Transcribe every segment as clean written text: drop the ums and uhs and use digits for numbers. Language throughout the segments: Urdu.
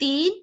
3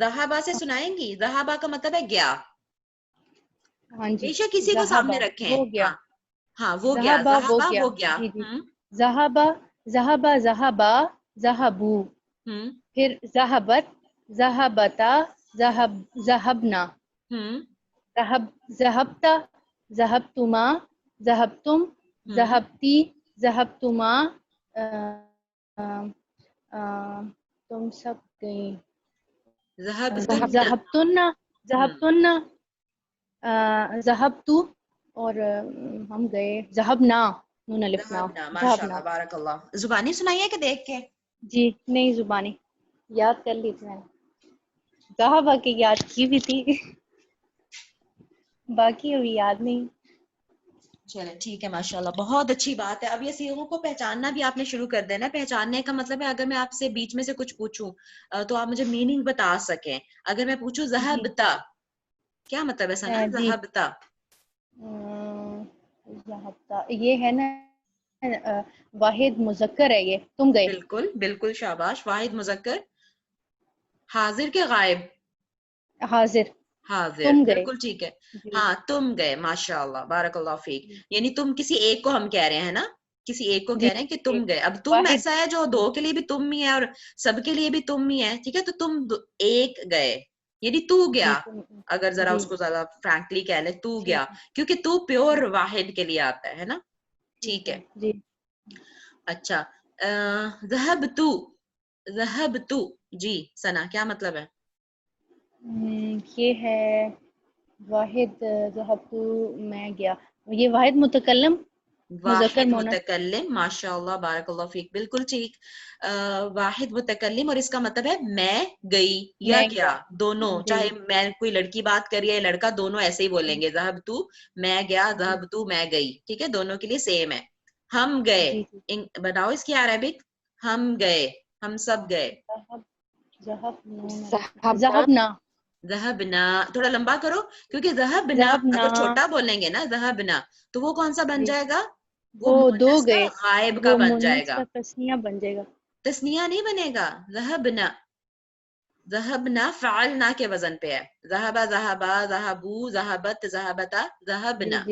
ذہبا سے سنائیں گی. ذہبا کا مطلب ہے گیا. ہاں جی. بے شک کسی کو ذہبا سامنے رکھیں. وہ گیا. ہاں ہاں وہ گیا. ذہبا وہ ذہبا گیا. وہ گیا. جی جی. ذہبا ذہبا ذہبا ذہبو. پھر ذہبت ذہبتا ذہب ذہبنا. ذہب ذہبتا ذہبتما ذہبتم ذہبتی ذہبتما. تم سب گئیں. ذہبتن ذہبتن ذہبتو اور ہم گئے. ذہبنا نون الف نا. ماشاء اللہ بارک اللہ. زبانی سنائیے کہ دیکھ کے؟ جی نہیں زبانی یاد کر لی تھی میں نے. ذہبا کی یاد کی بھی تھی باقی ابھی یاد نہیں. چلے ٹھیک ہے ماشاء اللہ بہت اچھی بات ہے. اب یہ صیغوں کو پہچاننا بھی آپ نے شروع کر دینا. پہچاننے کا مطلب ہے اگر میں آپ سے بیچ میں سے کچھ پوچھوں تو آپ مجھے میننگ بتا سکیں. اگر میں پوچھوں ذہبتا کیا مطلب ہے سنا؟ ذہبتا ذہبتا یہ ہے نا واحد مذکر ہے. یہ تم گئے. بالکل بالکل شاباش. واحد مذکر. حاضر کے غائب؟ حاضر. حاضر. تم گئے. بالکل ٹھیک ہے. ہاں تم گئے. ماشاء اللہ بارک اللہ فیک. یعنی تم کسی ایک کو ہم کہہ رہے ہیں نا, کسی ایک کو کہہ رہے ہیں کہ تم گئے. اب تم ایسا ہے جو دو کے لیے بھی تم ہی ہے اور سب کے لیے بھی تم ہی ہے. ٹھیک ہے تو تم ایک گئے یعنی تو گیا. اگر ذرا اس کو زیادہ فرینکلی کہہ لے تو گیا, کیونکہ تو پیور واحد کے لیے آتا ہے نا. ٹھیک ہے. اچھا ذہبتو. ذہبتو جی ثنا کیا مطلب ہے؟ یہ ہے واحد. ذہبتو میں گیا. یہ واحد متکلم واحد متکلم. ماشاء اللہ بارک اللہ فیک. بالکل ٹھیک. واحد متکلم اور اس کا مطلب ہے میں گئی یا گیا. دونوں چاہے میں کوئی لڑکی بات کر رہی ہے لڑکا دونوں ایسے ہی بولیں گے. ذہبتو میں گیا, ذہبتو میں گئی. ٹھیک ہے دونوں کے لیے سیم ہے. ہم گئے بتاؤ اس کی عربک. ہم گئے ہم سب گئے. ذہبنا. ذہبنا تھوڑا لمبا کرو کیونکہ ذہبنا اگر چھوٹا بولیں گے نا ذہبنا تو وہ کون سا بن جائے گا؟ وہ دو مؤنث کا گئے. غائب کا بن جائے گا. تسنیہ بن جائے گا. تسنیہ نہیں بنے گا. ذہبنا ذہبنا فعلنا کے وزن پہ ہے. ذہبا ذہبا ذہبو ذہبت ذہبتا ذہبنا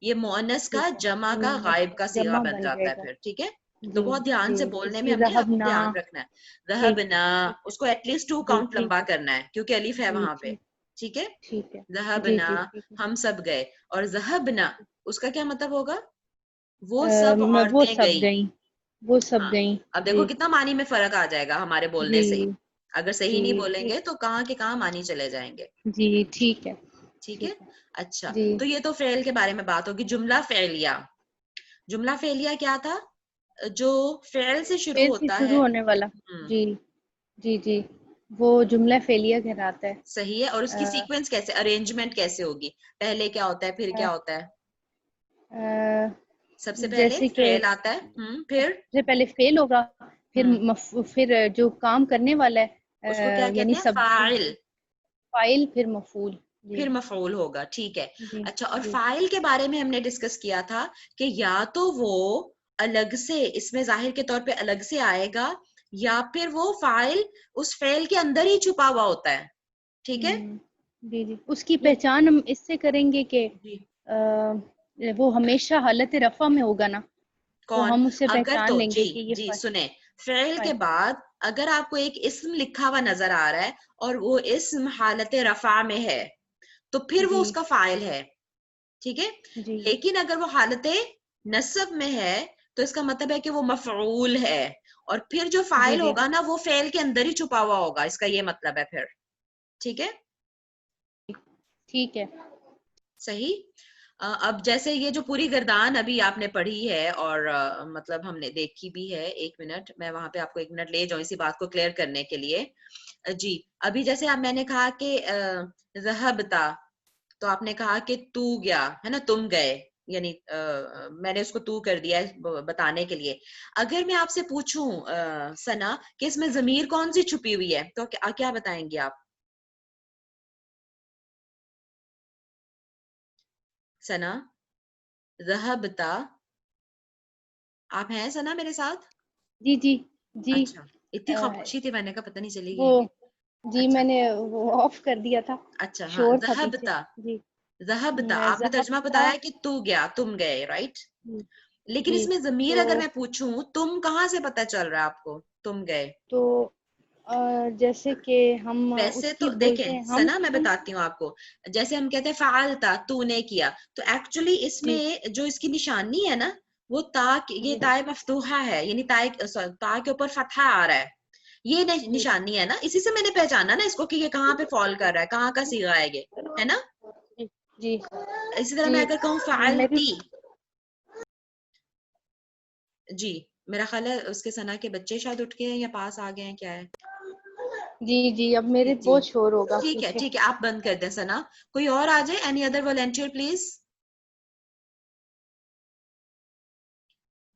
یہ مؤنث کا جمع کا غائب کا صیغہ بن جاتا ہے پھر. ٹھیک ہے تو بہت دھیان سے بولنے میں ہم نے آپ کو دھیان رکھنا ہے. ذہبنا اس کو ایٹ لیسٹ 2 کاؤنٹ لمبا کرنا ہے کیونکہ الف ہے وہاں پہ. ٹھیک ہے. ذہبنا ہم سب گئے. اور ذہبنا اس کا کیا مطلب ہوگا؟ وہ سب عورتیں گئیں. وہ سب گئیں. اب دیکھو کتنا معنی میں فرق آ جائے گا ہمارے بولنے سے ہی. اگر صحیح نہیں بولیں گے تو کہاں کے کہاں معنی چلے جائیں گے. جی ٹھیک ہے. ٹھیک ہے. اچھا تو یہ تو فعل کے بارے میں بات ہوگی. جملہ فعلیہ. جملہ فعلیہ کیا تھا؟ جو فعل سے شروع ہوتا ہے. ہونے والا. جی جی جی وہ جملہ فعلیہ کہلاتا ہے. صحیح ہے. اور اس کی سیکوینس کیسے, ارینجمنٹ کیسے ہوگی؟ پہلے کیا ہوتا ہے پھر کیا ہوتا ہے؟ سب سے پہلے فعل آتا ہے. پھر سے پہلے فعل ہوگا. پھر جو کام کرنے والا ہے اس کو کیا یعنی کہتے ہیں؟ فاعل. فاعل پھر مفعول. پھر مفعول ہوگا. ٹھیک ہے. اچھا اور فاعل کے بارے میں ہم نے ڈسکس کیا تھا کہ یا تو وہ الگ سے اس میں ظاہر کے طور پہ الگ سے آئے گا یا پھر وہ فاعل اس فعل کے اندر ہی چھپا ہوا ہوتا ہے. ٹھیک ہے. جی جی اس کی پہچان ہم اس سے کریں گے کہ وہ ہمیشہ حالت رفع میں ہوگا نا. کون؟ ہم اس سے اگر پہچان تو لیں گے جی کہ یہ جی سنیں فعل کے بعد اگر آپ کو ایک اسم لکھا ہوا نظر آ رہا ہے اور وہ اسم حالت رفع میں ہے تو پھر وہ اس کا فاعل ہے. ٹھیک ہے. لیکن اگر وہ حالت نصب میں ہے تو اس کا مطلب ہے کہ وہ مفعول ہے اور پھر جو فاعل ہوگا نا وہ فعل کے اندر ہی چھپا ہوا ہوگا. اس کا یہ مطلب ہے پھر. ٹھیک ہے. ٹھیک ہے. صحیح. اب جیسے یہ جو پوری گردان ابھی آپ نے پڑھی ہے اور مطلب ہم نے دیکھی بھی ہے. 1 منٹ میں وہاں پہ آپ کو 1 منٹ لے جاؤں اسی بات کو کلیئر کرنے کے لیے. جی ابھی جیسے میں نے کہا کہ ذہبتا تو آپ نے کہا کہ تو گیا ہے نا, تم گئے, یعنی میں نے اس کو تو کر دیا ہے بتانے کے لیے. اگر میں آپ سے پوچھوں ثنا کہ اس میں ضمیر کون سی چھپی ہوئی ہے تو کیا بتائیں گے آپ؟ ثنا ذہبتا آپ ہیں ثنا میرے ساتھ؟ جی جی جی اچھا اتنی خاموشی تھی میں نے کہا پتہ نہیں چلے وہ گی. جی میں نے وہ آف کر دیا تھا. اچھا ہاں شور تھا پیچھے. ذہبتا جی ذہبتا آپ نے ترجمہ ذہبتا. بتایا کہ تو گیا تم گئے رائٹ. لیکن جی اس میں ضمیر تو اگر میں پوچھوں تم کہاں سے پتہ چل رہا ہے آپ کو تم گئے؟ تو جیسے کہ ہم ویسے اس تو کی دیکھیں بولتے ہیں ہم سنا میں بتاتی ہوں آپ کو, جیسے ہم کہتے ہیں فعلتا تو نے کیا, تو ایکچولی اس جی میں جو اس کی نشانی ہے نا وہ تا, یہ جی تائے مفتوحہ ہے, یعنی تا کے اوپر فتحہ آ رہا ہے, یہ جی نشانی ہے نا, اسی سے میں نے پہچانا نا اس کو کہ یہ کہاں پہ فال کر رہا ہے, کہاں کا صیغہ ہے یہ, ہے نا. جی اسی طرح جی میں اگر کہوں میری فعلتی, جی میرا خیال ہے اس کے ثنا کے بچے شاید اٹھ گئے ہیں یا پاس آ گئے ہیں, کیا ہے؟ جی جی اب میرے جی بہت شور ہوگا ٹھیک ہے پیچھے. ٹھیک ہے, آپ بند کر دیں ثنا. کوئی اور آ جائے, اینی ادر والنٹیئر پلیز.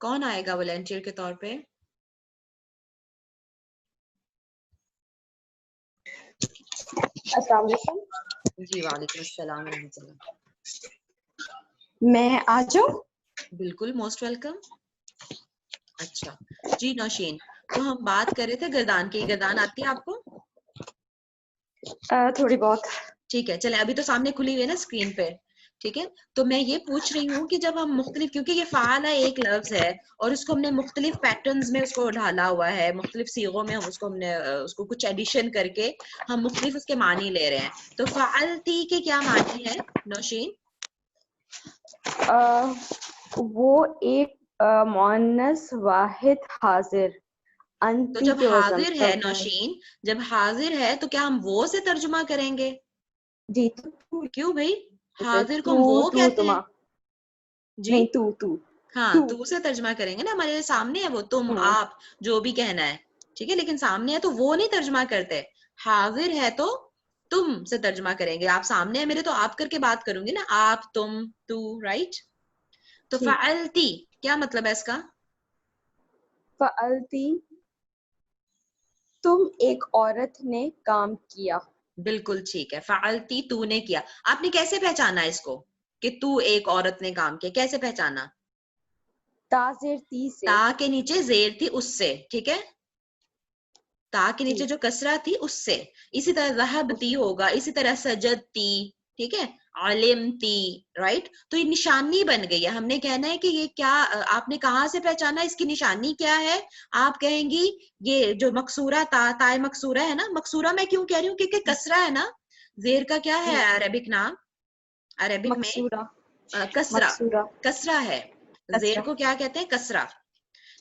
کون آئے گا والنٹیئر کے طور پہ؟ السلام علیکم. جی وعلیکم السلام ورحمۃ اللہ. میں آ جاؤں؟ بالکل موسٹ ویلکم. اچھا جی نوشین, تو ہم بات کر رہے تھے گردان کی. گردان آتی ہے آپ کو؟ تھوڑی بہت. ٹھیک ہے چلیں, ابھی تو سامنے کھلی ہوئی ہے نا اسکرین پہ, ٹھیک ہے. تو میں یہ پوچھ رہی ہوں کہ جب ہم مختلف, کیونکہ یہ فعال ایک لفظ ہے اور اس کو ہم نے مختلف پیٹرنز میں اس کو ڈھالا ہوا ہے, مختلف صیغوں میں ہم نے اس کو کچھ ایڈیشن کر کے ہم مختلف اس کے معنی لے رہے ہیں. تو فعلتی کے کیا معنی ہے نوشین؟ وہ ایک مؤنث واحد حاضر تو انتی جب کے وزن حاضر کا ہے نوشین, جب حاضر ہے تو کیا ہم وہ سے ترجمہ کریں گے؟ جی کیوں بھائی, حاضر کو ہم تو وہ کہتے ہیں. تما جی نہیں تو ہاں تو سے ترجمہ کریں گے نا, ہمارے سامنے ہے وہ تم ہوں آپ جو بھی کہنا ہے, ٹھیک ہے, لیکن سامنے ہے تو وہ نہیں ترجمہ کرتے. حاضر ہے تو تم سے ترجمہ کریں گے. آپ سامنے ہے میرے تو آپ کر کے بات کروں گی نا, آپ تم تو, رائٹ. تو ٹھیک. فعلتی کیا مطلب ہے اس کا؟ فعلتی تم ایک عورت نے کام کیا. بالکل ٹھیک ہے, فعلتی تو نے کیا. آپ نے کیسے پہچانا اس کو کہ تو ایک عورت نے کام کیا, کیسے پہچانا؟ تازر تی سے. تا کے نیچے زیر تھی اس سے, ٹھیک ہے, تا کے جی نیچے جو کسرہ تھی اس سے. اسی طرح ذہبتی ہوگا, اسی طرح سجدتی, ٹھیک ہے, علمتی, رائٹ. تو یہ نشانی بن گئی ہے. ہم نے کہنا ہے کہ یہ کیا, آپ نے کہاں سے پہچانا, اس کی نشانی کیا ہے؟ آپ کہیں گی یہ جو مکسورہ تائے مکسورہ ہے نا, مکسورہ میں کیوں کہہ رہی ہوں کیونکہ کسرہ ہے نا, زیر کا کیا ہے جی عربک نام, عربک میں مقصورہ. کسرہ, مقصورہ کسرہ ہے. زیر کسرہ. کو کیا کہتے ہیں؟ کسرہ,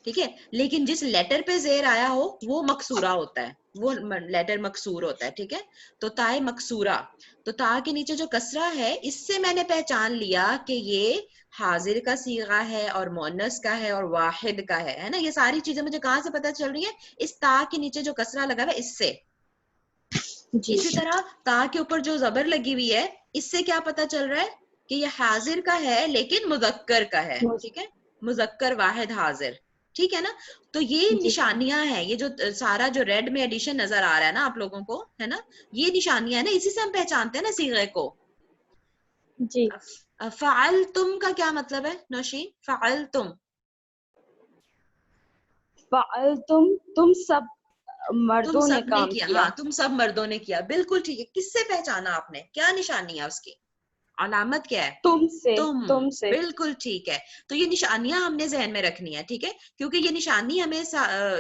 ٹھیک ہے. لیکن جس لیٹر پہ زیر آیا ہو وہ مکسورہ ہوتا ہے, وہ لیٹر مکسور ہوتا ہے, ٹھیک ہے. تو تائے مکسورہ, تو تا کے نیچے جو کسرہ ہے, اس سے میں نے پہچان لیا کہ یہ حاضر کا صیغہ ہے اور مؤنث کا ہے اور واحد کا ہے نا. یہ ساری چیزیں مجھے کہاں سے پتہ چل رہی ہیں؟ اس تا کے نیچے جو کسرہ لگا ہوا ہے اس سے. جی اسی طرح تا کے اوپر جو زبر لگی ہوئی ہے, اس سے کیا پتہ چل رہا ہے کہ یہ حاضر کا ہے لیکن مذکر کا ہے, ٹھیک ہے, مذکر واحد حاضر, ٹھیک ہے نا. تو یہ جی نشانیاں ہیں, یہ جو سارا جو ریڈ میں ایڈیشن نظر آ رہا ہے نا آپ لوگوں کو, ہے نا, یہ نشانیاں ہیں نا, اسی سے ہم پہچانتے ہیں نا صیغے کو. جی. فعلتم کا کیا مطلب ہے نوشین؟ فعلتم فعلتم تم سب تم مردوں نے سب نے کام کیا, کیا. ہاں تم سب مردوں نے کیا, بالکل ٹھیک ہے. کس سے پہچانا آپ نے, کیا نشانی ہے اس کی, علامت کیا ہے؟ تم سے. بالکل ٹھیک ہے. تو یہ نشانیاں ہم نے ذہن میں رکھنی ہے, ٹھیک ہے, کیونکہ یہ نشانی ہمیں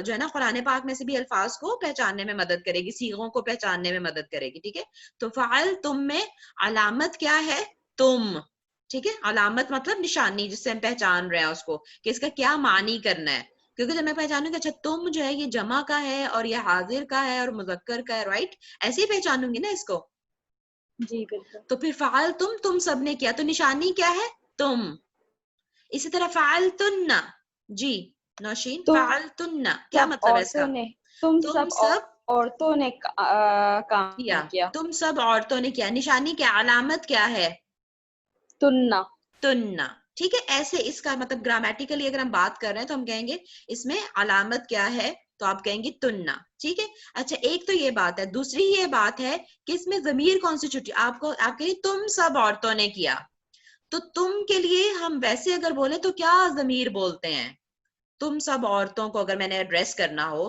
جو ہے نا قرآن پاک میں سے بھی الفاظ کو پہچاننے میں مدد کرے گی, صیغوں کو پہچاننے میں مدد کرے گی, ٹھیک ہے. تو فعل تم میں علامت کیا ہے؟ تم, ٹھیک ہے. علامت مطلب نشانی جس سے ہم پہچان رہے ہیں اس کو کہ اس کا کیا معنی کرنا ہے. کیونکہ جب میں پہچانوں گی اچھا تم جو ہے یہ جمع کا ہے اور یہ حاضر کا ہے اور مذکر کا ہے, رائٹ, ایسے ہی پہچانوں گی نا اس کو. جی بالکل. تو پھر فعل تم سب نے کیا, تو نشانی کیا ہے؟ تم. اسی طرح فعلتن, جی نوشین, تم فعلتن کیا سب مطلب ہے اس کا؟ عورتوں نے تم تم سب سب عورتوں نے کام کیا. تم سب عورتوں نے کیا, نشانی کیا, علامت کیا ہے؟ تننا. تننا, ٹھیک ہے. ایسے اس کا مطلب گرامیٹیکلی اگر ہم بات کر رہے ہیں تو ہم کہیں گے اس میں علامت کیا ہے, تو آپ کہیں گے تننا, ٹھیک ہے. اچھا ایک تو یہ بات ہے, دوسری یہ بات ہے کہ اس میں ضمیر کون سی چھٹی, آپ کہیں تم سب عورتوں نے کیا, تو تم کے لیے ہم ویسے اگر بولے تو کیا ضمیر بولتے ہیں؟ تم سب عورتوں کو اگر میں نے ایڈریس کرنا ہو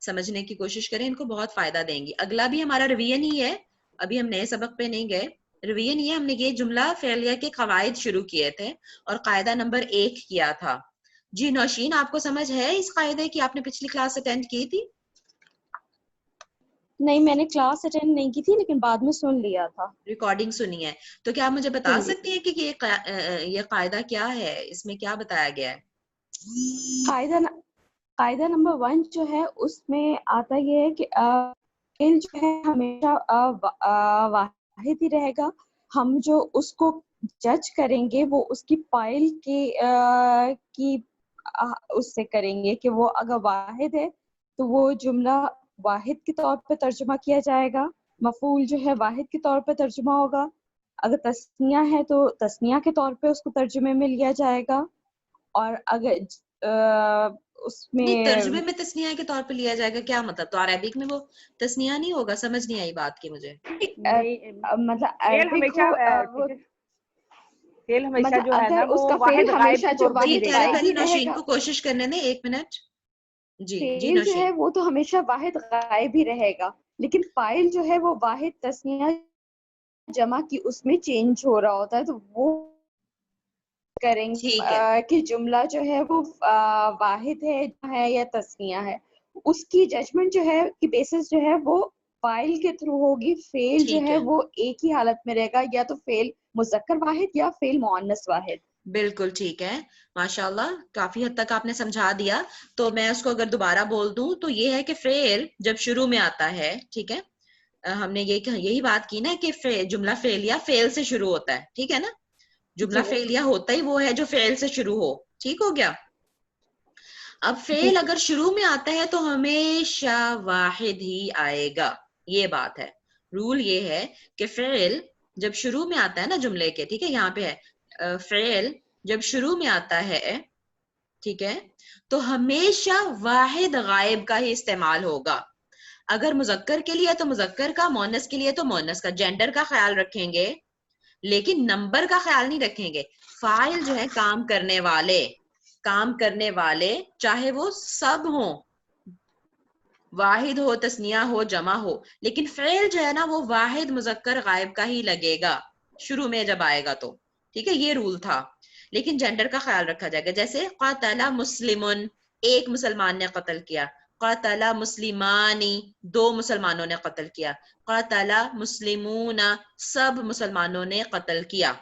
سمجھنے کی کوشش کریں, ان کو بہت فائدہ دیں گی. اگلا بھی ہمارا رویہ ہی ہے, ابھی ہم نئے سبق پہ نہیں گئے. رویہ نہیں ہے, ہم نے یہ جملہ فعلیہ کے قواعد شروع کیے تھے اور قاعدہ نمبر 1 کیا تھا. جی نوشین, آپ کو سمجھ ہے اس قاعدے کی؟ آپ نے پچھلی کلاس اٹینڈ کی تھی؟ نہیں, میں نے کلاس اٹینڈ نہیں کی تھی لیکن بعد میں سن لیا تھا, ریکارڈنگ سنی ہے. تو کیا آپ مجھے بتا سن لی. سکتی ہیں کہ یہ قاعدہ کیا ہے, اس میں کیا بتایا گیا ہے؟ قاعدہ نمبر 1 جو ہے اس میں آتا یہ ہے کہ فعل جو ہے ہمیشہ واحد ہی رہے گا. ہم جو اس کو جج کریں گے وہ اس کی فاعل کی اس سے کریں گے کہ وہ اگر واحد ہے تو وہ جملہ واحد کے طور پہ ترجمہ کیا جائے گا, مفعول جو ہے واحد کے طور پہ ترجمہ ہوگا. اگر تثنیہ ہے تو تثنیہ کے طور پہ اس کو ترجمے میں لیا جائے گا. اور اگر اس میں نہیں, ترجمے میں تثنیہ کے طور پہ لیا جائے گا, کیا مطلب؟ تو عربک میں وہ تثنیہ نہیں ہوگا؟ سمجھ نہیں آئی بات کی مجھے. مطلب فعل عربک ہمیشہ فعل ہمیشہ مطلب جو ہے نا اگر اس وہ کا واحد فعل غائب ہمیشہ کے جو طور پر جی ہی واحد رہے ٹھہرے, گا. پہلے غائب ہی رہے نوشین گا, کو کوشش کرنے دیں, 1 منٹ. جی فعل جو ہے نوشین. وہ تو ہمیشہ واحد غائب ہی رہے گا, لیکن فاعل جو ہے وہ واحد تثنیہ جمع کی اس میں چینج ہو رہا ہوتا ہے. تو وہ کریں ٹھیک ہے, کہ جملہ جو ہے وہ واحد ہے یا تثنیہ ہے, اس کی ججمنٹ جو ہے کی بیسس جو ہے وہ فاعل کے تھرو ہوگی. فعل جو ٹھیک ہے ہے, وہ ایک ہی حالت میں رہے گا, یا تو فعل مذکر واحد یا فعل مؤنث واحد. بالکل ٹھیک ہے. ماشاءاللہ, کافی حد تک آپ نے سمجھا دیا. تو میں اس کو اگر دوبارہ بول دوں تو یہ ہے کہ فعل جب شروع میں آتا ہے, ٹھیک ہے, ہم نے یہی بات کی نا کہ جملہ فعلیہ فعل سے شروع ہوتا ہے, ٹھیک ہے نا. جملہ جی فعلیہ ہوتا ہی وہ ہے جو فعل سے شروع ہو, ٹھیک ہو گیا. اب جی فعل اگر شروع میں آتا ہے تو ہمیشہ واحد ہی آئے گا, یہ بات ہے. رول یہ ہے کہ فعل جب شروع میں آتا ہے نا جملے کے, ٹھیک ہے, یہاں پہ ہے فعل جب شروع میں آتا ہے, ٹھیک ہے, تو ہمیشہ واحد غائب کا ہی استعمال ہوگا. اگر مذکر کے لیے تو مذکر کا, مؤنث کے لیے تو مؤنث کا. جینڈر کا خیال رکھیں گے لیکن نمبر کا خیال نہیں رکھیں گے. فاعل جو ہے کام کرنے والے چاہے وہ سب ہوں, واحد ہو, تثنیہ ہو, جمع ہو, لیکن فعل جو ہے نا وہ واحد مذکر غائب کا ہی لگے گا شروع میں جب آئے گا تو, ٹھیک ہے. یہ رول تھا, لیکن جینڈر کا خیال رکھا جائے گا. جیسے قاتل مسلمن, ایک مسلمان نے قتل کیا. قاتل مسلمانی, 2 مسلمانوں نے قتل کیا. قاتل مسلمون, سب مسلمانوں نے قتل کیا,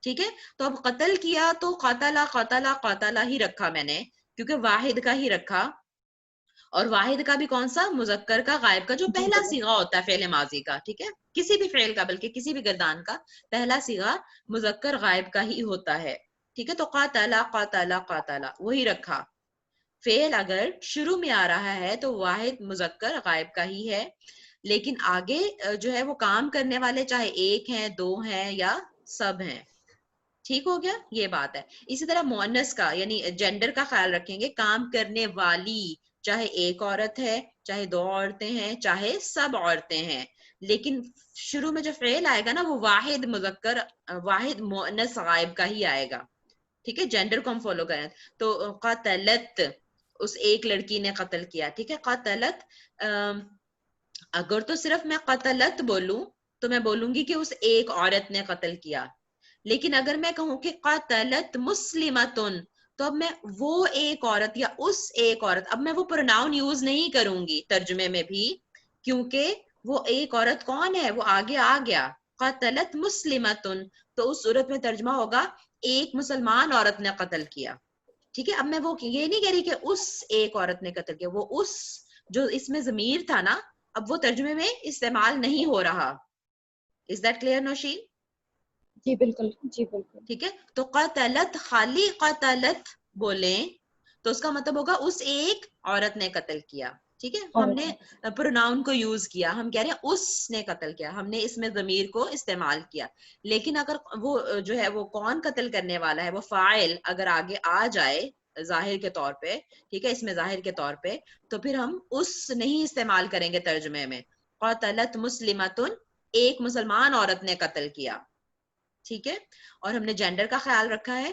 ٹھیک ہے. تو اب قتل کیا تو قاتل قاتل قاتل ہی رکھا میں نے, کیونکہ واحد کا ہی رکھا. اور واحد کا بھی کون سا؟ مذکر کا غائب کا, جو پہلا صیغہ ہوتا ہے فعل ماضی کا, ٹھیک ہے, کسی بھی فعل کا, بلکہ کسی بھی گردان کا پہلا صیغہ مذکر غائب کا ہی ہوتا ہے, ٹھیک ہے. تو قاتل قاتل قاتل وہی رکھا. فعل اگر شروع میں آ رہا ہے تو واحد مذکر غائب کا ہی ہے, لیکن آگے جو ہے وہ کام کرنے والے چاہے 1 ہیں, 2 ہیں یا سب ہیں, ٹھیک ہو گیا. یہ بات ہے. اسی طرح مؤنث کا یعنی جینڈر کا خیال رکھیں گے. کام کرنے والی چاہے 1 عورت ہے, چاہے 2 عورتیں ہیں, چاہے سب عورتیں ہیں, لیکن شروع میں جو فعل آئے گا نا وہ واحد مذکر واحد مؤنث غائب کا ہی آئے گا, ٹھیک ہے. جینڈر کو ہم فالو کریں. تو قتلت, اس ایک لڑکی نے قتل کیا, ٹھیک ہے. قتلت, اگر تو صرف میں قتلت بولوں تو میں بولوں گی کہ اس ایک عورت نے قتل کیا. لیکن اگر میں کہوں کہ قتلت مسلمتن, تو اب میں وہ ایک عورت یا اس ایک عورت, اب میں وہ پروناؤن یوز نہیں کروں گی ترجمے میں بھی, کیونکہ وہ ایک عورت کون ہے, وہ آگے آ گیا. قتلت مسلمتن, تو اس صورت میں ترجمہ ہوگا ایک مسلمان عورت نے قتل کیا, ٹھیک ہے. اب میں وہ یہ نہیں کہہ رہی کہ اس ایک عورت نے قتل کیا, وہ اس جو اس میں ضمیر تھا نا, اب وہ ترجمے میں استعمال نہیں ہو رہا. Is that clear Nausheen? جی بالکل, جی بالکل. ٹھیک ہے. تو قتلت, خالی قتلت بولیں تو اس کا مطلب ہوگا اس ایک عورت نے قتل کیا, ٹھیک ہے. ہم نے پروناؤن کو یوز کیا, ہم کہہ رہے ہیں اس نے قتل کیا, ہم نے اس میں ضمیر کو استعمال کیا. لیکن اگر وہ جو ہے وہ کون قتل کرنے والا ہے, وہ فاعل اگر آگے آ جائے ظاہر کے طور پہ, ٹھیک ہے, اس میں ظاہر کے طور پہ, تو پھر ہم اس نہیں استعمال کریں گے ترجمے میں. قتلت مسلمتن, ایک مسلمان عورت نے قتل کیا, ٹھیک ہے. اور ہم نے جینڈر کا خیال رکھا ہے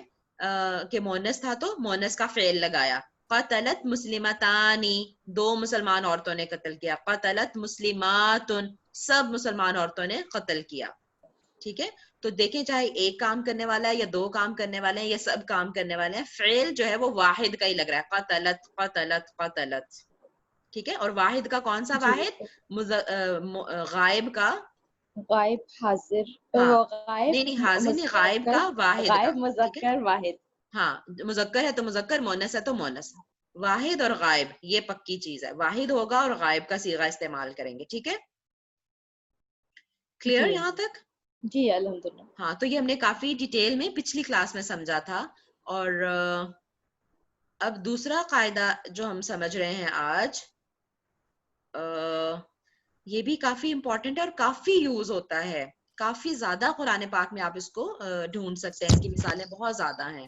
کہ مونس تھا تو مونس کا فعل لگایا. قتلت مسلمتانی، 2 مسلمان عورتوں نے قتل کیا. قتلت مسلماتن، سب مسلمان عورتوں نے قتل کیا. ٹھیک ہے، تو دیکھیں چاہے ایک کام کرنے والا ہے یا 2 کام کرنے والے ہیں یا سب کام کرنے والے ہیں، فعل جو ہے وہ واحد کا ہی لگ رہا ہے. قتلت قتلت قتلت. ٹھیک ہے، اور واحد کا کون سا واحد؟ غائب کا، غائب حاضر، ہاں غائب نہیں حاضر نہیں، غائب کا واحد کا. غائب ٹھیک ہے، مذکر واحد. ہاں مذکر ہے تو مذکر، مؤنث ہے تو مؤنث. واحد اور غائب یہ پکی چیز ہے، واحد ہوگا اور غائب کا صیغہ استعمال کریں گے. ٹھیک ہے، کلیئر جی یہاں تک؟ جی الحمدللہ. ہاں، تو یہ ہم نے کافی ڈیٹیل میں پچھلی کلاس میں سمجھا تھا. اور اب دوسرا قاعدہ جو ہم سمجھ رہے ہیں آج، یہ بھی کافی امپورٹنٹ ہے اور کافی یوز ہوتا ہے، کافی زیادہ قرآن پاک میں آپ اس کو ڈھونڈ سکتے ہیں، اس کی مثالیں بہت زیادہ ہیں.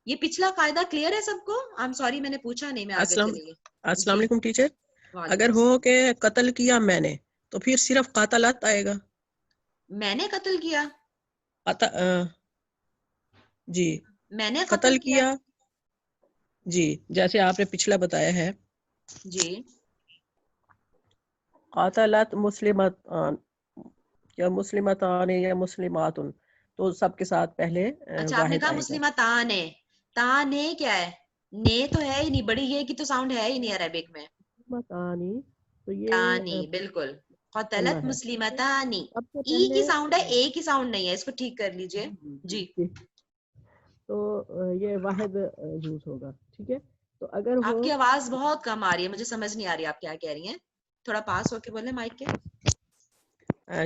یہ پچھلا قاعدہ کلیئر ہے سب کو؟ I'm sorry میں نے پوچھا نہیں، میں آگے چلی گئی. السلام جی علیکم ٹیچر. وعلیکم اگر ہو کہ قتل کیا میں نے تو پھر صرف قاتلت آئے گا. میں نے قتل کیا، جی میں نے قتل کیا جی، جیسے آپ نے پچھلا بتایا ہے جی قاتلت مسلمت یا مسلمتان یا مسلماتن، تو سب کے ساتھ پہلے اچھا، آپ نے واحد کہا آئے گا. مسلمہ تانے، تانے کیا ہے؟ نے تو ہے ہی نہیں، بڑی یہ کی تو ساؤنڈ ہے ہی نہیں عربک میں. مسلمتانی تو یہ تانی بالکل، قتلت پڑھنا ہے. مسلمتانی، سب سے ای کی پہلے ساؤنڈ ہے، اے کی ساؤنڈ نہیں ہے، اس کو ٹھیک کر لیجئے. جی تو یہ واحد یوز ہوگا. ٹھیک ہے، تو اگر ہو آپ کی آواز بہت کم آ رہی ہے، مجھے سمجھ نہیں آ رہی آپ کیا کہہ رہی ہیں، تھوڑا پاس ہو کے بولیں مائک کے.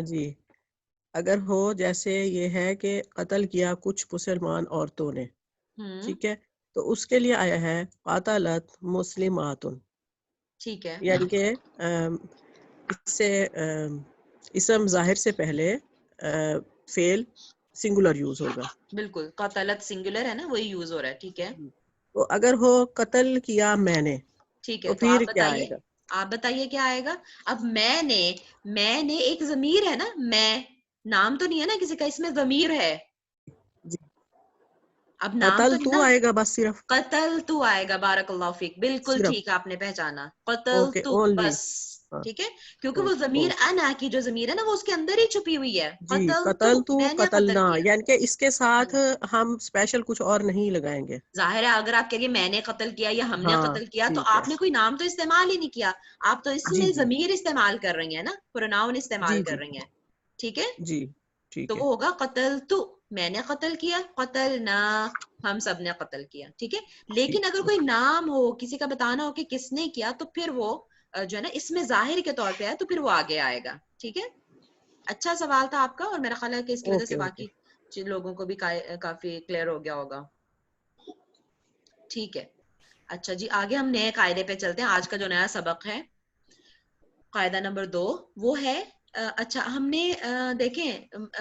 جی، اگر ہو جیسے یہ ہے کہ قتل کیا کچھ مسلمان عورتوں نے، ٹھیک ہے، تو اس کے لیے آیا ہے قاتلت مسلماتن، ٹھیک ہے، یعنی کہ اس سے اسم ظاہر سے پہلے فعل سنگولر یوز ہوگا. بالکل قتلت سنگولر ہے نا، وہی یوز ہو رہا ہے. ٹھیک ہے تو اگر ہو قتل کیا میں نے ٹھیک ہے، تو تو آپ پھر کیا بتائیے، آئے گا؟ آپ بتائیے کیا آئے گا. اب میں نے ایک ضمیر ہے نا، میں نام تو نہیں ہے نا کسی کا، اس میں ضمیر ہے. جی، اب نام تو قتل نہیں تو نا، آئے گا بس صرف. قتل تو آئے گا. بارک اللہ فیک، بالکل صرف ٹھیک آپ نے پہچانا، قتل اوکے تو اونلی. بس. ہاں ٹھیک ہے، کیونکہ وہ اوکے ضمیر اوکے انا کی جو ضمیر ہے نا، وہ اس کے اندر ہی چھپی ہوئی ہے. جی، قتل تو قتل تو میں نے قتل قتلنا، کیا. یعنی کہ اس کے ہاں ساتھ جی، ہم اسپیشل کچھ اور نہیں لگائیں گے. ظاہر ہے اگر آپ کہیے میں نے قتل کیا یا ہم نے ہاں قتل کیا، تو ٹھیک ہے. آپ نے کوئی نام تو استعمال ہی نہیں کیا، آپ تو اس جی میں جی ضمیر استعمال کر رہی ہیں نا، پروناؤن استعمال جی کر جی رہی ہیں. ٹھیک ہے، جی ٹھیک تو ہے. وہ ہوگا قتل تو، میں نے قتل کیا، قتل نہ ہم سب نے قتل کیا. ٹھیک ہے، ٹھیک لیکن اگر ہے. کوئی نام ہو، کسی کا بتانا ہو کہ کس نے کیا، تو پھر وہ جو ہے نا اس میں ظاہر کے طور پہ ہے، تو پھر وہ آگے آئے گا. ٹھیک ہے، اچھا سوال تھا آپ کا، اور میرا خیال ہے کہ اس کی وجہ سے اوکے اوکے. باقی لوگوں کو بھی کافی کلیئر ہو گیا ہوگا. ٹھیک ہے، اچھا جی، آگے ہم نئے قاعدے پہ چلتے ہیں. آج کا جو نیا سبق ہے قاعدہ نمبر 2، وہ ہے اچھا ہم نے دیکھیں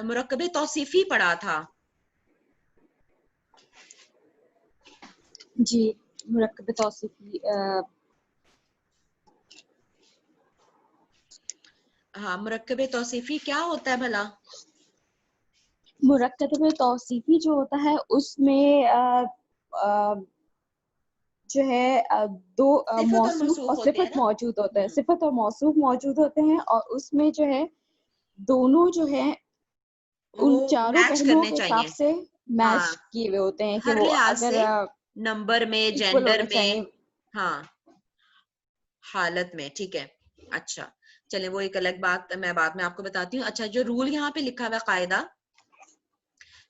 مرکب توصیفی پڑھا تھا. جی، مرکب توصیفی. ہاں، مرکب توصیفی کیا ہوتا ہے بھلا؟ مرکب توصیفی جو ہوتا ہے اس میں جو ہے دو صفت اور موصوف اور ہوتے ہیں صفت نا. موجود ہوتا ہے، صفت اور موصوف موجود ہوتے ہیں، اور اس میں جو ہے دونوں جو ہے وہ ان چاروں میچ پہلوؤں کرنے کے چاہیے، حساب سے ہاں، میچ کیے ہوئے ہوتے ہیں کہ ہر وہ لحاظ اگر سے، نمبر میں، ایکول جینڈر ہونے میں، چاہیے. ہاں حالت میں. ٹھیک ہے، اچھا چلیں وہ ایک الگ بات میں بعد میں آپ کو بتاتی ہوں. اچھا جو رول یہاں پہ لکھا ہوا ہے قاعدہ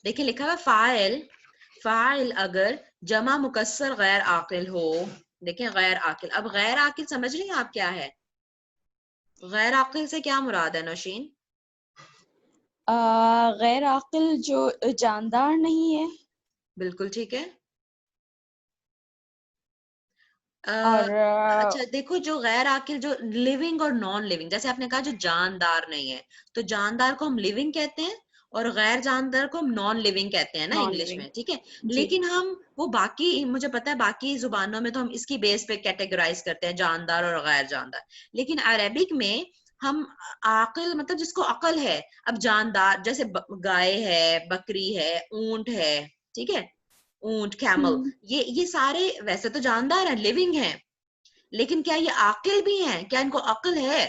دیکھیں، لکھا ہوا فاعل اگر جمع مکسر غیر عاقل ہو. دیکھیں غیر عاقل، اب غیر عاقل سمجھ رہی ہیں آپ کیا ہے؟ غیر عاقل سے کیا مراد ہے نوشین؟ غیر عاقل جو جاندار نہیں ہے. بالکل ٹھیک ہے. اور اچھا دیکھو، جو غیر عاقل، جو لیونگ اور نان لیونگ، جیسے آپ نے کہا جو جاندار نہیں ہے، تو جاندار کو ہم لیونگ کہتے ہیں اور غیر جاندار کو ہم نان لیونگ کہتے ہیں نا نان انگلش لیونگ. میں. ٹھیک ہے، جی لیکن ہم وہ باقی، مجھے پتا ہے باقی زبانوں میں تو ہم اس کی بیس پہ کیٹیگرائز کرتے ہیں جاندار اور غیر جاندار، لیکن عربک میں ہم عاقل مطلب جس کو عقل ہے. اب جاندار جیسے گائے ہے، بکری ہے، اونٹ ہے، ٹھیک ہے، اونٹ کیمل یہ سارے ویسے تو جاندار ہیں لیونگ ہیں لیکن کیا یہ عاقل بھی ہیں کیا ان کو عقل ہے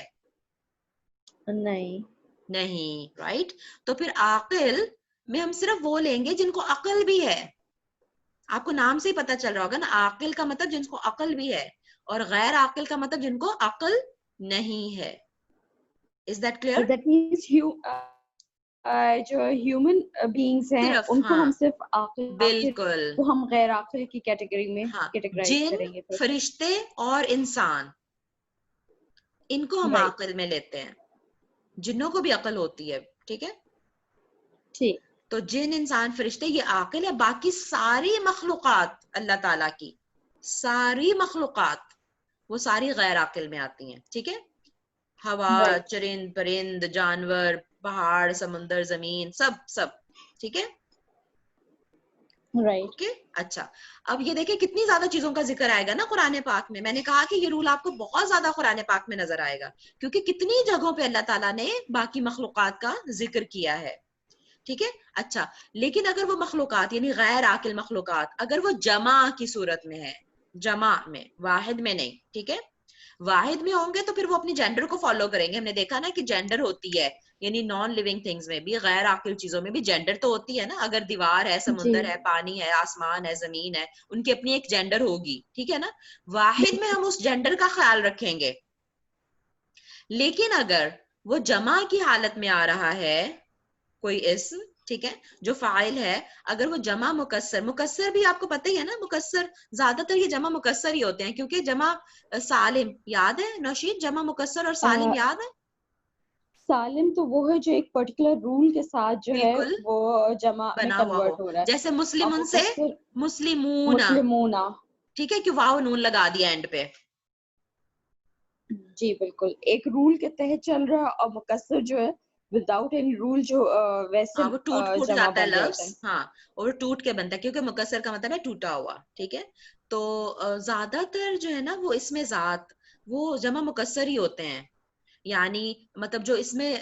نہیں رائٹ تو پھر عاقل میں ہم صرف وہ لیں گے جن کو عقل بھی ہے آپ کو نام سے ہی پتا چل رہا ہوگا نا عاقل کا مطلب جن کو عقل بھی ہے اور غیر عاقل کا مطلب جن کو عقل نہیں ہے Is that clear? That means جو ہیومن بینگز ہیں ان کو ہم صرف عاقل بالکل کو ہم غیر عاقل کی کیٹیگری میں کیٹیگرائز کریں گے فرشتے اور انسان ان کو ہم عقل میں لیتے ہیں جنوں کو بھی عقل ہوتی ہے ٹھیک ہے ٹھیک تو جن انسان فرشتے یہ عاقل ہے باقی ساری مخلوقات اللہ تعالیٰ کی ساری مخلوقات وہ ساری غیر عاقل میں آتی ہیں ٹھیک ہے ہوا چرند پرند جانور پہاڑ سمندر زمین سب ٹھیک ہے رائٹ اچھا اب یہ دیکھیں کتنی زیادہ چیزوں کا ذکر آئے گا نا قرآن پاک میں نے کہا کہ یہ رول آپ کو بہت زیادہ قرآن پاک میں نظر آئے گا کیونکہ کتنی جگہوں پہ اللہ تعالیٰ نے باقی مخلوقات کا ذکر کیا ہے ٹھیک ہے اچھا لیکن اگر وہ مخلوقات یعنی غیر عاقل مخلوقات اگر وہ جمع کی صورت میں ہے جمع میں واحد میں نہیں ٹھیک ہے واحد میں ہوں گے تو پھر وہ اپنی جینڈر کو فالو کریں گے ہم نے دیکھا نا کہ جینڈر ہوتی ہے یعنی نان لیونگ تھنگز میں بھی غیر عاقل چیزوں میں بھی جینڈر تو ہوتی ہے نا اگر دیوار ہے سمندر ہے پانی ہے آسمان ہے زمین ہے ان کی اپنی ایک جینڈر ہوگی ٹھیک ہے نا واحد میں ہم اس جینڈر کا خیال رکھیں گے لیکن اگر وہ جمع کی حالت میں آ رہا ہے کوئی اسم ٹھیک ہے جو فاعل ہے اگر وہ جمع مکسر بھی آپ کو پتہ ہی ہے نا مکسر زیادہ تر یہ جمع مکسر ہی ہوتے ہیں کیونکہ جمع سالم یاد ہے نوشین جمع مکسر اور سالم یاد ہے سالم تو وہ ہے جو ایک پرٹیکولر رول کے ساتھ جو ہے وہ جمع میں کنورٹ ہو رہا ہے جیسے مسلمون سے مسلمون ٹھیک ہے کہ واو نون لگا دیا اینڈ پہ جی بالکل ایک رول کے تحت چل رہا اور مکسر جو ہے وداؤٹ اینی رول جو ویسے وہ ٹوٹ جاتا ہے لفظ اور ٹوٹ کے بنتا ہے کیونکہ مکسر کا مطلب ہے ٹوٹا ہوا ٹھیک ہے تو زیادہ تر جو ہے نا وہ اس میں ذات وہ جمع مکسر ہی ہوتے ہیں یعنی مطلب جو اس میں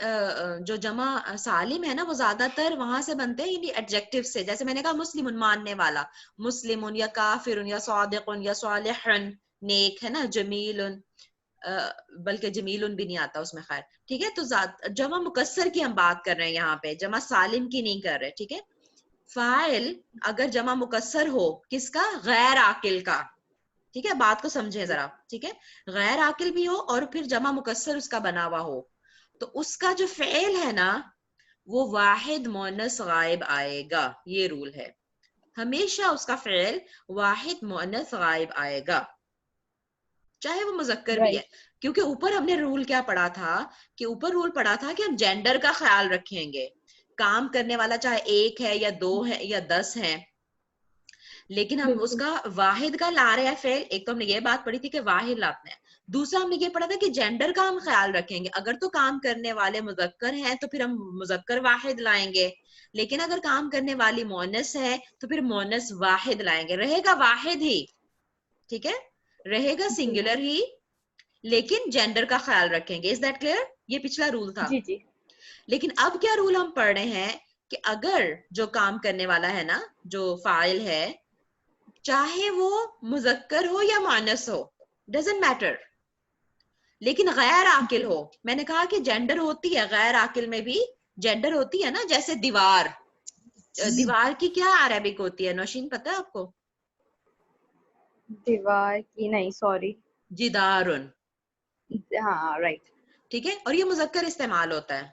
جو جمع سالم ہے نا وہ زیادہ تر وہاں سے بنتے ہیں یعنی ایڈجیکٹیو سے جیسے میں نے کہا مسلمون ماننے والا مسلمون یا کافرون یا صادقون یا صالحن نیک ہے نا جمیلن بلکہ جمیلن بھی نہیں آتا اس میں خیر ٹھیک ہے تو جمع مکسر کی ہم بات کر رہے ہیں یہاں پہ جمع سالم کی نہیں کر رہے ٹھیک ہے فاعل اگر جمع مکسر ہو کس کا غیر عاقل کا ٹھیک ہے بات کو سمجھیں ذرا ٹھیک ہے غیر عاقل بھی ہو اور پھر جمع مکسر اس کا بنا ہوا ہو تو اس کا جو فعل ہے نا وہ واحد مؤنث غائب آئے گا یہ رول ہے ہمیشہ اس کا فعل واحد مؤنث غائب آئے گا چاہے وہ مذکر بھی ہے کیونکہ اوپر ہم نے رول کیا پڑھا تھا کہ اوپر رول پڑھا تھا کہ ہم جینڈر کا خیال رکھیں گے کام کرنے والا چاہے ایک ہے یا دو ہے یا 10 ہے لیکن ہم اس کا واحد کا لا رہے ہیں فعل ایک تو ہم نے یہ بات پڑھی تھی کہ واحد لاتے ہیں دوسرا ہم نے یہ پڑھا تھا کہ جینڈر کا ہم خیال رکھیں گے اگر تو کام کرنے والے مذکر ہیں تو پھر ہم مذکر واحد لائیں گے لیکن اگر کام کرنے والی مؤنث ہے تو پھر مؤنث واحد لائیں گے رہے گا واحد ہی ٹھیک ہے رہے گا سنگولر ہی لیکن جینڈر کا خیال رکھیں گے. Is that clear? یہ پچھلا رول تھا. جی. لیکن اب کیا رول ہم پڑھ رہے ہیں کہ اگر جو کام کرنے والا ہے نا جو فاعل ہے چاہے وہ مذکر ہو یا مؤنث ہو ڈزنٹ میٹر لیکن غیر عاقل ہو. میں نے کہا کہ جینڈر ہوتی ہے غیر عاقل میں بھی جینڈر ہوتی ہے نا. جیسے دیوار کی کیا عربک ہوتی ہے نوشین پتہ ہے آپ کو؟ دیوار کی نہیں سوری جدارن. ہاں رائٹ ٹھیک ہے. اور یہ مذکر استعمال ہوتا ہے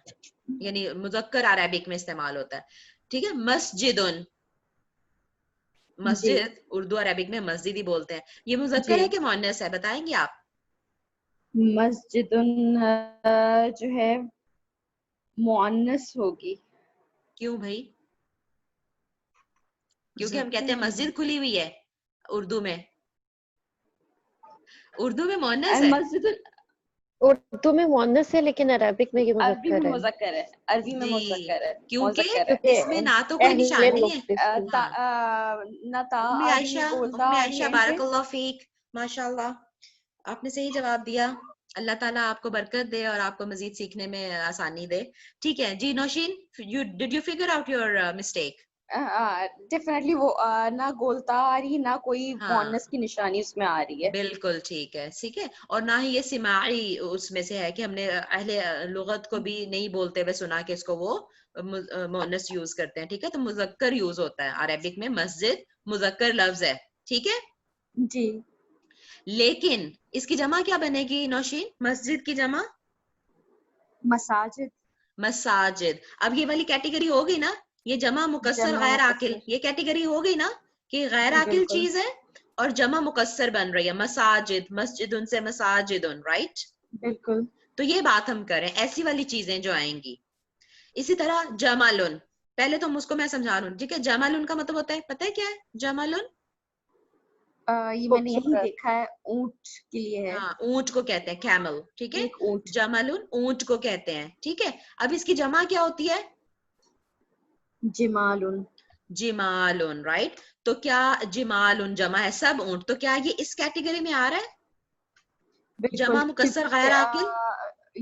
یعنی مذکر عربک میں استعمال ہوتا ہے. ٹھیک ہے. مسجدن مسجد اردو عربک میں مسجد ہی بولتے ہیں. یہ مذکر ہے کہ مؤنث ہے بتائیں گے آپ؟ مسجدن جو ہے مؤنث ہوگی. کیوں بھائی؟ کیونکہ ہم کہتے ہیں مسجد کھلی ہوئی ہے اردو میں مؤنث ہے. مسجد اردو میں مؤنث ہے لیکن عربک میں یہ مذکر ہے. عربی میں مذکر ہے کیونکہ اس میں نہ تو کوئی نشانی ہے. عائشہ بارک اللہ فیک ماشاء اللہ آپ نے صحیح جواب دیا. اللہ تعالیٰ آپ کو برکت دے اور آپ کو مزید سیکھنے میں آسانی دے. ٹھیک ہے جی Nausheen did you figure out your mistake? Definitely وہ نہ گولتا آ رہی نہ کوئی ہاں مونس کی نشانی اس میں آ رہی ہے. بالکل ٹھیک ہے، ٹھیک ہے. اور نہ ہی یہ سماعی اس میں سے ہے کہ ہم نے اہل لغت کو بھی نہیں بولتے ہوئے سنا کہ اس کو وہ مؤنث یوز کرتے ہیں. ٹھیک ہے، تو مذکر یوز ہوتا ہے عربک میں. مسجد مذکر لفظ ہے، ٹھیک ہے. جی. لیکن اس کی جمع کیا بنے گی نوشین؟ مسجد کی جمع مساجد. مساجد. اب یہ والی کیٹیگری ہو گئی نا، یہ جمع مکسر جمع غیر عاقل، مکسر. یہ کیٹیگری ہو گئی نا کہ غیر جی عاقل بالکل چیز ہے اور جمع مکسر بن رہی ہے. مساجد، مسجد ان سے مساجد، رائٹ. بالکل. تو یہ بات ہم کریں ایسی والی چیزیں جو آئیں گی. اسی طرح جمالن، پہلے تو اس کو میں سمجھا رہا ہوں. ٹھیک ہے، جمالن کا مطلب ہوتا ہے، پتہ ہے کیا ہے جمالن؟ یہ میں نے یہی دیکھا ہے، اونٹ کے لیے ہے. ہاں، اونٹ کو کہتے ہیں کیمل. ٹھیک ہے، ایک اونٹ. جمالن اونٹ کو کہتے ہیں. ٹھیک ہے، اب اس کی جمع کیا ہوتی ہے؟ جمالن. جمالن، رائٹ. تو کیا جمالن جمع ہے سب اونٹ، تو کیا یہ اس کیٹیگری میں آ رہا ہے بالکل، جمع مکسر غیر عاقل؟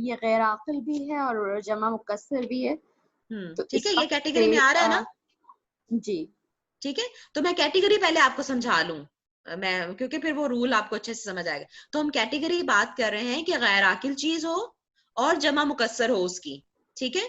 یہ غیر عاقل بھی ہے اور جمع مکسر بھی ہے. تو ٹھیک ہے، اس یہ کیٹیگری میں آ رہا ہے نا. جی ٹھیک ہے، تو میں کیٹیگری پہلے آپ کو سمجھا لوں میں، کیونکہ پھر وہ رول آپ کو اچھے سے سمجھ آئے گا. تو ہم کیٹیگری بات کر رہے ہیں کہ غیر عاقل چیز ہو اور جمع مکسر ہو اس کی. ٹھیک ہے،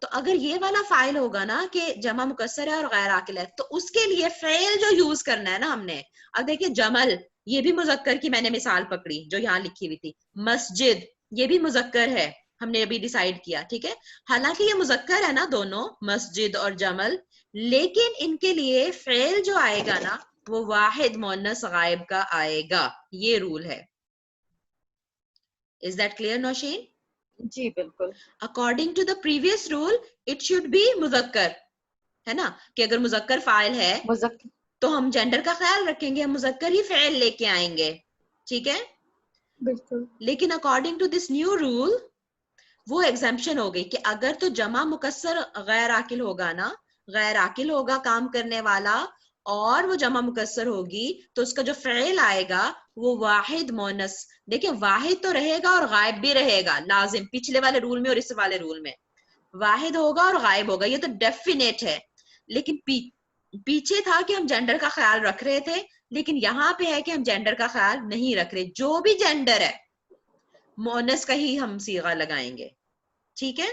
تو اگر یہ والا فائل ہوگا نا کہ جمع مکسر ہے اور غیر عاقل ہے، تو اس کے لیے فعل جو یوز کرنا ہے نا ہم نے. اب دیکھیں جمل، یہ بھی مذکر کی میں نے مثال پکڑی جو یہاں لکھی ہوئی تھی. مسجد، یہ بھی مذکر ہے، ہم نے ابھی ڈیسائیڈ کیا. ٹھیک ہے، حالانکہ یہ مذکر ہے نا دونوں، مسجد اور جمل، لیکن ان کے لیے فعل جو آئے گا نا وہ واحد مؤنث غائب کا آئے گا. یہ رول ہے. Is that clear Nausheen? جی بالکل. According to the previous rule, it should be مذکر، ہے نا، کہ اگر مذکر فاعل ہے مذکر تو ہم جینڈر کا خیال رکھیں گے، ہم مذکر ہی فعل لے کے آئیں گے. ٹھیک ہے، بالکل. لیکن according to this new rule وہ ایگزمپشن ہو گئی کہ اگر تو جمع مکسر غیر عاقل ہوگا نا، غیر عاقل ہوگا کام کرنے والا اور وہ جمع مکسر ہوگی، تو اس کا جو فعل آئے گا وہ واحد مؤنث. دیکھیں واحد تو رہے گا اور غائب بھی رہے گا لازم، پچھلے والے رول میں اور اس والے رول میں واحد ہوگا اور غائب ہوگا، یہ تو ڈیفینیٹ ہے. لیکن پیچھے تھا کہ ہم جینڈر کا خیال رکھ رہے تھے، لیکن یہاں پہ ہے کہ ہم جینڈر کا خیال نہیں رکھ رہے. جو بھی جینڈر ہے مؤنث کا ہی ہم صیغہ لگائیں گے. ٹھیک ہے،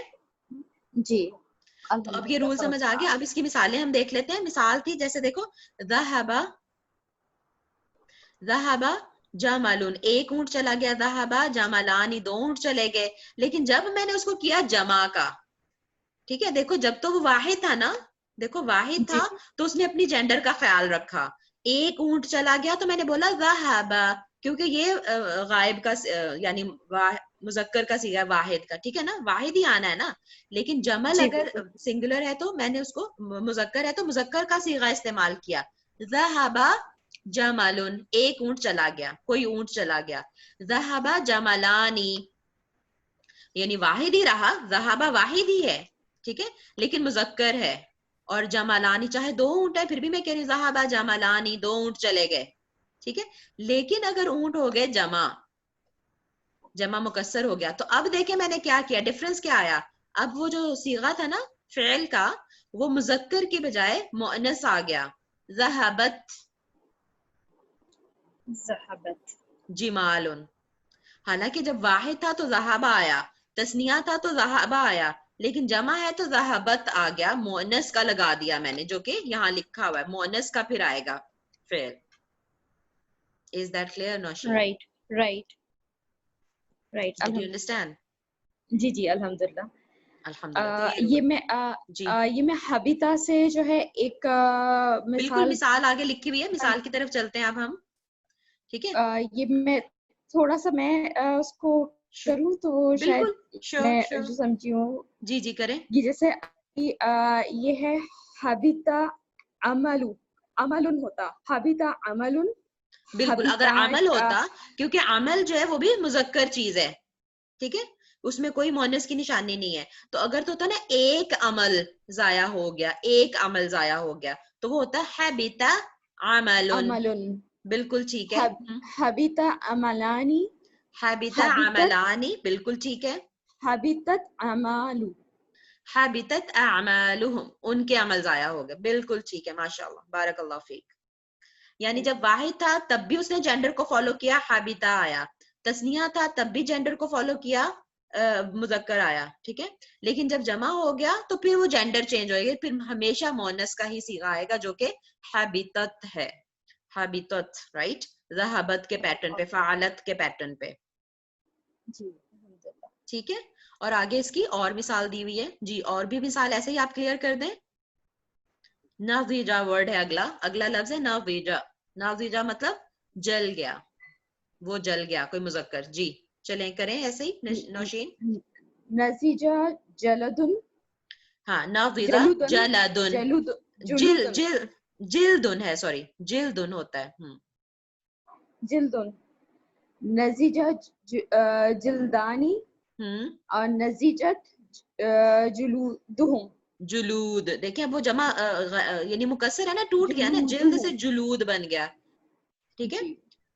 جی. تو اب یہ رول سمجھ آ گیا. اب اس کی مثالیں ہم دیکھ لیتے ہیں. مثال تھی جیسے دیکھو ذهب جمل، ایک اونٹ چلا گیا. ذهب جملان، دو اونٹ چلے گئے. لیکن جب میں نے اس کو کیا جمع کا، ٹھیک ہے، دیکھو جب تو وہ واحد تھا نا، دیکھو واحد تھا تو اس نے اپنی جینڈر کا خیال رکھا. ایک اونٹ چلا گیا تو میں نے بولا ذهب، کیونکہ یہ غائب کا یعنی مذکر کا صیغہ واحد کا. ٹھیک ہے نا، واحد ہی آنا ہے نا. لیکن جمل اگر سنگولر ہے تو میں نے اس کو، مذکر ہے تو مذکر کا صیغہ استعمال کیا. ذهب جمل، ایک اونٹ چلا گیا، کوئی اونٹ چلا گیا. ذهب جملانی، یعنی واحد ہی رہا، ذهب واحد ہی ہے، ٹھیک ہے، لیکن مذکر ہے. اور جملانی چاہے دو اونٹ ہے پھر بھی میں کہہ رہی ہوں ذهب جملانی، دو اونٹ چلے گئے. ٹھیک ہے، لیکن اگر اونٹ ہو گئے جمع مکسر ہو گیا، تو اب دیکھیں میں نے کیا کیا، ڈفرنس کیا آیا. اب وہ جو صیغہ تھا نا فعل کا، وہ مذکر کی بجائے مؤنث آ گیا. ذهبت جمال. حالانکہ جب واحد تھا تو ذهب آیا، تثنیہ تھا تو ذهب آیا، لیکن جمع ہے تو ذهبت آ گیا، مؤنث کا لگا دیا میں نے، جو کہ یہاں لکھا ہوا ہے مؤنث کا پھر آئے گا فعل. Is that clear Nausheen? Right. Did you understand؟ جی جی الحمدللہ. الحمدللہ. یہ میں حبیتا سے جو ہے ایک بالکل مثال آگے لکھی ہوئی ہے، مثال کی طرف چلتے ہیں اب ہم. ٹھیک ہے، یہ میں تھوڑا سا میں اس کو کروں تو شاید میں جو سمجھی ہوں. جی جی کریں. یہ جیسے یہ ہے حبیتا عمل، عمل ہوتا حبیتا عمل. بالکل، اگر عمل ہوتا، کیونکہ عمل جو ہے وہ بھی مذکر چیز ہے، ٹھیک ہے، اس میں کوئی مؤنث کی نشانی نہیں ہے. تو اگر تو ہوتا نا ایک عمل ضائع ہو گیا، ایک عمل ضائع ہو گیا، تو وہ ہوتا حبیتا عمل. بالکل ٹھیک ہے. حبیتا عملانی، حبیتا عملانی، بالکل ٹھیک ہے. حبیتت اعمال، حبطت اعمالهم, ان کے عمل ضائع ہو گئے. بالکل ٹھیک ہے, ماشاءاللہ, بارک اللہ فیک. یعنی جب واحد تھا تب بھی اس نے جینڈر کو فالو کیا, حبطہ آیا. تسنیہ تھا تب بھی جینڈر کو فالو کیا, مذکر آیا. ٹھیک ہے, لیکن جب جمع ہو گیا تو پھر وہ جینڈر چینج ہوئے گا, پھر ہمیشہ مؤنث کا ہی صیغہ آئے گا جو کہ حبطت ہے. حبطت, رائٹ, ذہبت کے پیٹرن پہ, فعلت کے پیٹرن پہ. جی الحمدللہ. ٹھیک ہے, اور آگے اس کی اور مثال دی ہوئی ہے. جی اور بھی مثال ایسے ہی آپ کلیئر کر دیں. ناضجہ ورڈ ہے اگلا لفظ ہے ناضجہ. ناضجہ مطلب جل گیا, وہ جل گیا, کوئی مذکر. جی چلیں کریں ایسے ہی نوشین. نزیجہ جلدن. ہاں, ناضجہ جلدن. جلدن ہے, سوری, جلدن ہوتا ہے. جلدن. نزیجہ جلدانی اور نزیجت جلودہم. جلود, دیکھیں وہ جمع یعنی مکسر ہے نا, ٹوٹ گیا نا, جلد سے جلود بن گیا. ٹھیک ہے,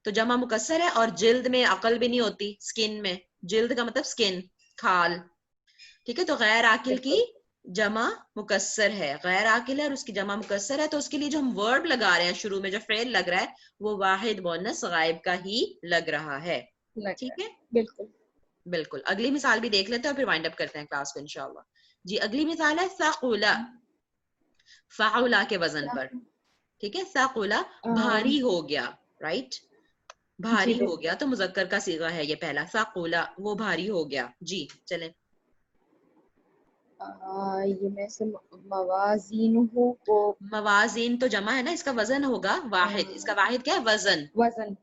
تو جمع مکسر ہے, اور جلد میں عقل بھی نہیں ہوتی, سکن میں. جلد کا مطلب سکن, کھال. ٹھیک ہے, تو غیر عاقل کی جمع مکسر ہے, غیر عاقل ہے اور اس کی جمع مکسر ہے, تو اس کے لیے جو ہم ورب لگا رہے ہیں شروع میں, جو فعل لگ رہا ہے وہ واحد مؤنث غائب کا ہی لگ رہا ہے. ٹھیک ہے, بالکل بالکل. اگلی مثال بھی دیکھ لیتے ہیں اور پھر وائنڈ اپ کرتے ہیں کلاس کو انشاءاللہ. جی اگلی مثال ہے ثقولا, فعولا کے وزن پر. ٹھیک ہے, ثقولا بھاری ہو گیا, رائٹ, بھاری ہو گیا, تو مذکر کا صیغہ ہے یہ پہلا, ثقولا, وہ بھاری ہو گیا. جی چلیں. یہ میں سے موازین کو, موازین تو جمع ہے نا, اس کا وزن ہوگا واحد. اس کا واحد کیا ہے, وزن. وزن.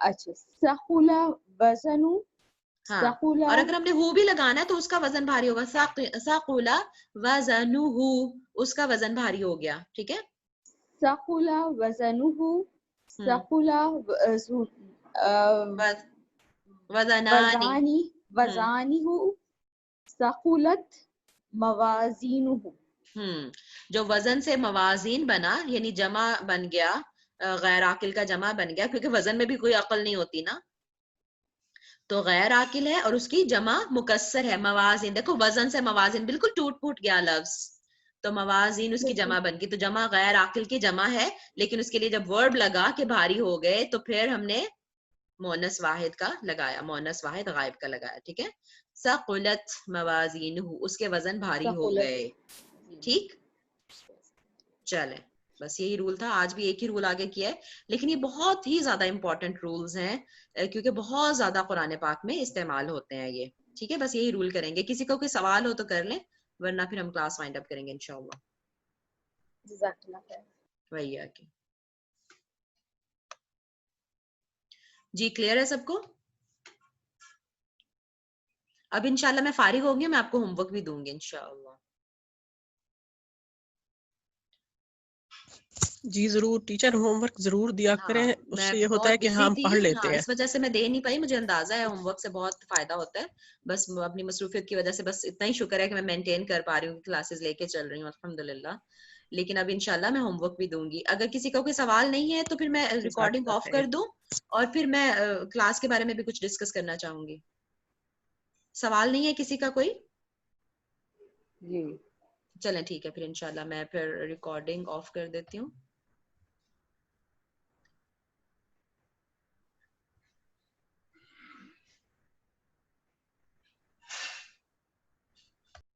اچھا, ثقولا وزن. ہاں, اور اگر ہم نے ہو بھی لگانا ہے تو اس کا وزن بھاری ہوگا. ثقولا وزنہ, اس کا وزن بھاری ہو گیا. ٹھیک ہے, ثقولا وزنہ. ثقولا وزنانی. وزانہ. ثقولت موازینہ. جو وزن سے موازین بنا, یعنی جمع بن گیا, غیر عاقل کا جمع بن گیا, کیونکہ وزن میں بھی کوئی عقل نہیں ہوتی نا, تو غیر عاقل ہے اور اس کی جمع مکسر ہے, موازین. دیکھو وزن سے موازین بالکل ٹوٹ پھوٹ گیا لفظ, تو موازین اس کی جمع بن گئی, تو جمع غیر عاقل کی جمع ہے, لیکن اس کے لیے جب ورب لگا کہ بھاری ہو گئے تو پھر ہم نے مؤنث واحد کا لگایا, مؤنث واحد غائب کا لگایا. ٹھیک ہے, ثقلت موازینہ, اس کے وزن بھاری ہو گئے. ٹھیک, چلیں, بس یہی رول تھا. آج بھی ایک ہی رول آگے کیا ہے, لیکن یہ بہت ہی زیادہ امپورٹنٹ رولز ہیں کیونکہ بہت زیادہ قرآن پاک میں استعمال ہوتے ہیں یہ. ٹھیک ہے, بس یہی رول کریں گے. کسی کو کوئی سوال ہو تو کر لیں, ورنہ پھر ہم کلاس وائنڈ اپ کریں گے انشاءاللہ. جزاک اللہ خیر. وہی ہے کہ جی کلیئر ہے سب کو. اب انشاءاللہ میں فارغ ہوں گی, میں آپ کو ہوم ورک بھی دوں گی انشاءاللہ. جی ضرور ٹیچر, ہوم ورک ضرور دیا کریں, اس سے یہ ہوتا ہے کہ ہم پڑھ لیتے ہیں. اس وجہ سے میں دے نہیں پائی, مجھے اندازہ ہے ہوم ورک سے بہت فائدہ ہوتا ہے, بس اپنی مصروفیت کی وجہ سے بس اتنا ہی شکر ہے کہ میں مینٹین کر پا رہی ہوں, کلاسز لے کے چل رہی ہوں الحمدللہ. لیکن اب انشاءاللہ میں ہوم ورک بھی دوں گی. اگر کسی کا کوئی سوال نہیں ہے تو پھر میں ریکارڈنگ آف کر دوں, اور پھر میں کلاس کے بارے میں بھی کچھ ڈسکس کرنا چاہوں گی. سوال نہیں ہے کسی کا کوئی؟ جی چلیں ٹھیک ہے, پھر انشاءاللہ میں پھر ریکارڈنگ آف کر دیتی ہوں.